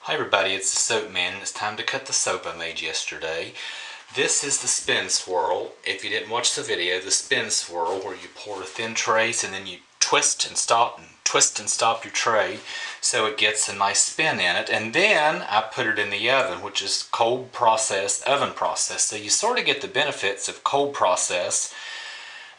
Hi everybody, it's the Soap Man, and it's time to cut the soap I made yesterday. This is the spin swirl. If you didn't watch the video, the spin swirl, where you pour a thin trace and then you twist and stop your tray so it gets a nice spin in it. And then I put it in the oven, which is cold process, oven process. So you sort of get the benefits of cold process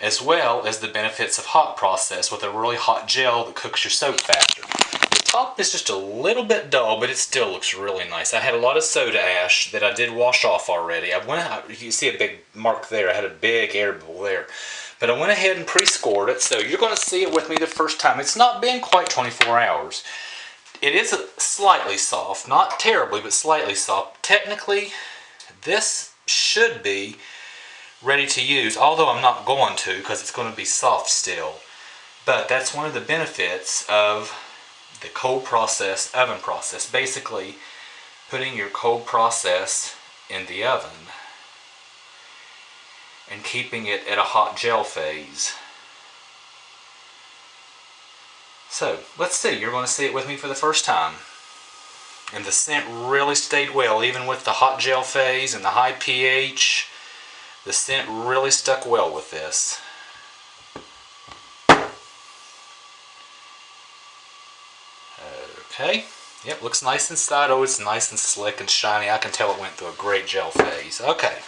as well as the benefits of hot process with a really hot gel that cooks your soap faster. The top is just a little bit dull, but it still looks really nice. I had a lot of soda ash that I did wash off already. You can see a big mark there. I had a big air bubble there. But I went ahead and pre-scored it, so you're going to see it with me the first time. It's not been quite 24 hours. It is slightly soft, not terribly, but slightly soft. Technically, this should be ready to use, although I'm not going to because it's going to be soft still. But that's one of the benefits of the cold process, oven process. Basically, putting your cold process in the oven and keeping it at a hot gel phase. So, let's see. You're going to see it with me for the first time. And the scent really stayed well, even with the hot gel phase and the high pH. The scent really stuck well with this. Okay, yep, looks nice inside. Oh, it's nice and slick and shiny. I can tell it went through a great gel phase. Okay,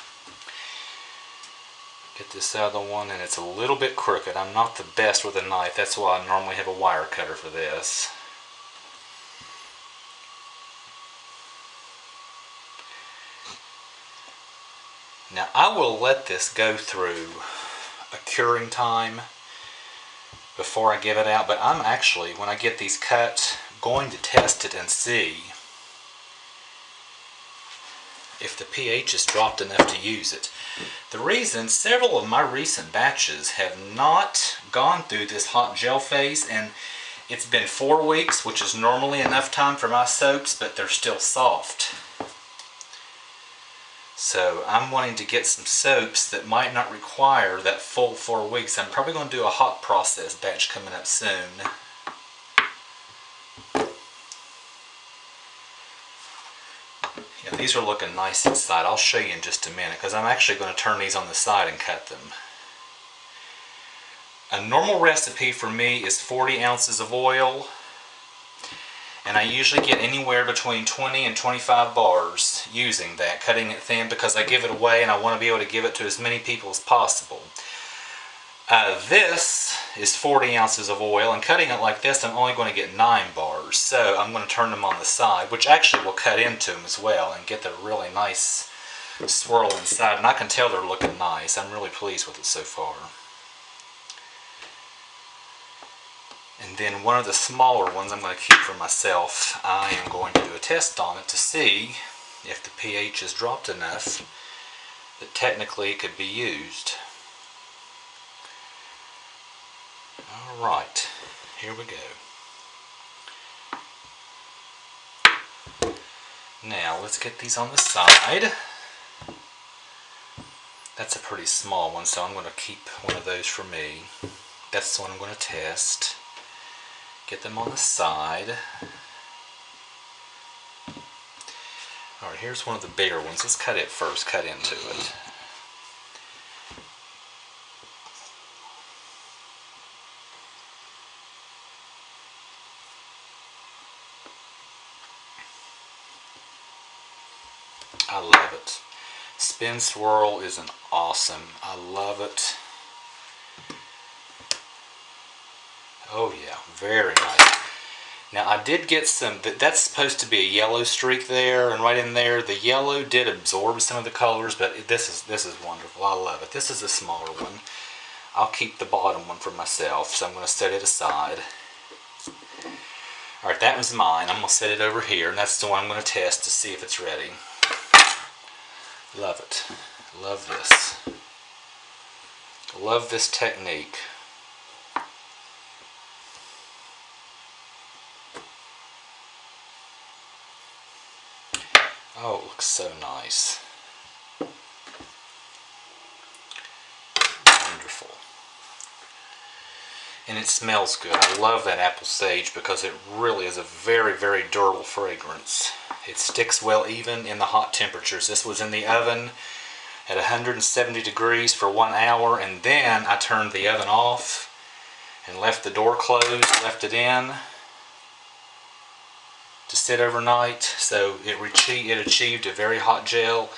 get this out of the one, and it's a little bit crooked. I'm not the best with a knife. That's why I normally have a wire cutter for this. Now, I will let this go through a curing time before I give it out, but I'm actually, when I get these cut, going to test it and see if the pH is dropped enough to use it. The reason, several of my recent batches have not gone through this hot gel phase, and it's been 4 weeks, which is normally enough time for my soaps, but they're still soft. So I'm wanting to get some soaps that might not require that full 4 weeks. I'm probably going to do a hot process batch coming up soon. Yeah, these are looking nice inside. I'll show you in just a minute because I'm actually going to turn these on the side and cut them. A normal recipe for me is 40 ounces of oil. And I usually get anywhere between 20 and 25 bars using that, cutting it thin because I give it away and I want to be able to give it to as many people as possible. This is 40 ounces of oil, and cutting it like this I'm only going to get 9 bars. So I'm going to turn them on the side, which actually will cut into them as well and get the really nice swirl inside. And I can tell they're looking nice. I'm really pleased with it so far. And then one of the smaller ones I'm going to keep for myself. I am going to do a test on it to see if the pH is dropped enough that technically it could be used. Alright, here we go. Now let's get these on the side. That's a pretty small one, so I'm going to keep one of those for me. That's the one I'm going to test. Get them on the side. Alright, here's one of the bigger ones. Let's cut it first, cut into it. I love it. Spin swirl is awesome. I love it. Oh yeah, very nice. Now I did get some, that's supposed to be a yellow streak there, and right in there the yellow did absorb some of the colors, but this is wonderful. I love it. This is a smaller one. I'll keep the bottom one for myself, so I'm going to set it aside. Alright, that was mine. I'm going to set it over here, and that's the one I'm going to test to see if it's ready. Love it. Love this. Love this technique. Oh, it looks so nice. Wonderful. And it smells good. I love that apple sage because it really is a very, very durable fragrance. It sticks well even in the hot temperatures. This was in the oven at 170 degrees for 1 hour, and then I turned the oven off and left the door closed, left it in to sit overnight. So it achieved a very hot gel,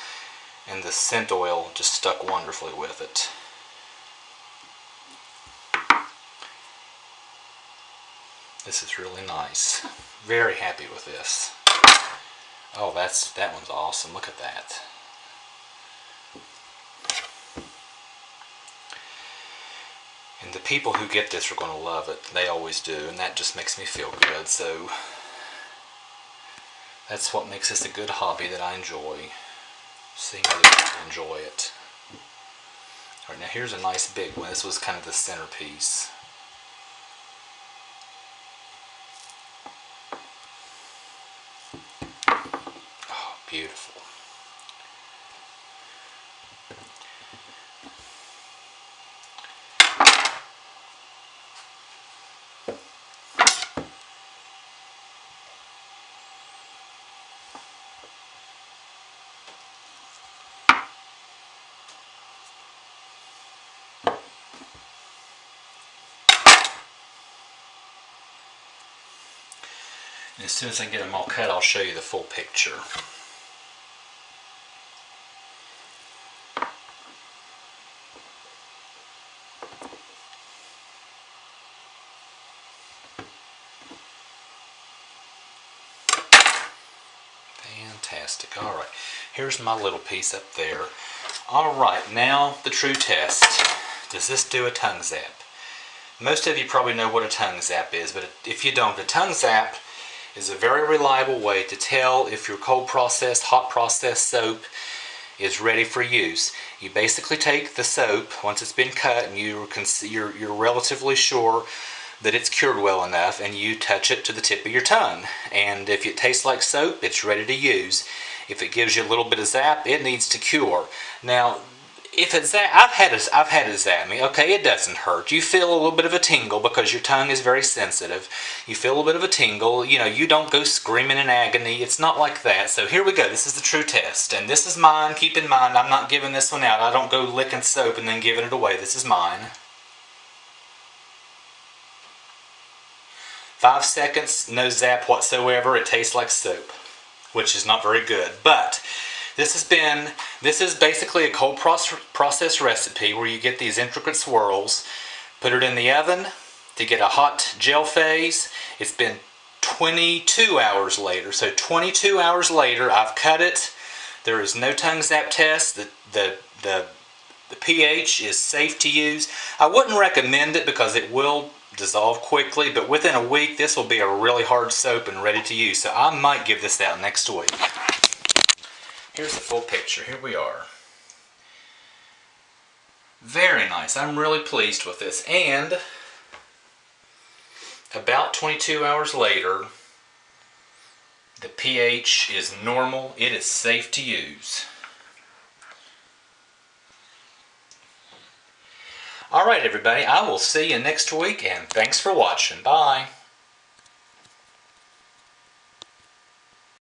and the scent oil just stuck wonderfully with it. This is really nice. Very happy with this. Oh, that one's awesome. Look at that. And the people who get this are going to love it. They always do, and that just makes me feel good. So that's what makes this a good hobby that I enjoy. Seeing other people enjoy it. Alright, now here's a nice big one. This was kind of the centerpiece. Oh, beautiful. And as soon as I get them all cut, I'll show you the full picture. Fantastic. Alright, here's my little piece up there. Alright, now the true test. Does this do a tongue zap? Most of you probably know what a tongue zap is, but if you don't, a tongue zap is a very reliable way to tell if your cold processed, hot processed soap is ready for use. You basically take the soap once it's been cut and you're relatively sure that it's cured well enough, and you touch it to the tip of your tongue. And if it tastes like soap, it's ready to use. If it gives you a little bit of zap, it needs to cure. Now, if it's that, I've had it zap me. Okay, it doesn't hurt. You feel a little bit of a tingle because your tongue is very sensitive. You feel a little bit of a tingle. You know, you don't go screaming in agony. It's not like that. So here we go. This is the true test, and this is mine. Keep in mind, I'm not giving this one out. I don't go licking soap and then giving it away. This is mine. 5 seconds, no zap whatsoever. It tastes like soap, which is not very good. But this is basically a cold process recipe where you get these intricate swirls, put it in the oven to get a hot gel phase. It's been 22 hours later. So 22 hours later, I've cut it. There is no tongue zap test. The pH is safe to use. I wouldn't recommend it because it will dissolve quickly, but within a week this will be a really hard soap and ready to use. So I might give this out next week. Here's the full picture. Here we are. Very nice. I'm really pleased with this. And about 22 hours later, the pH is normal. It is safe to use. Alright everybody, I will see you next week, and thanks for watching. Bye.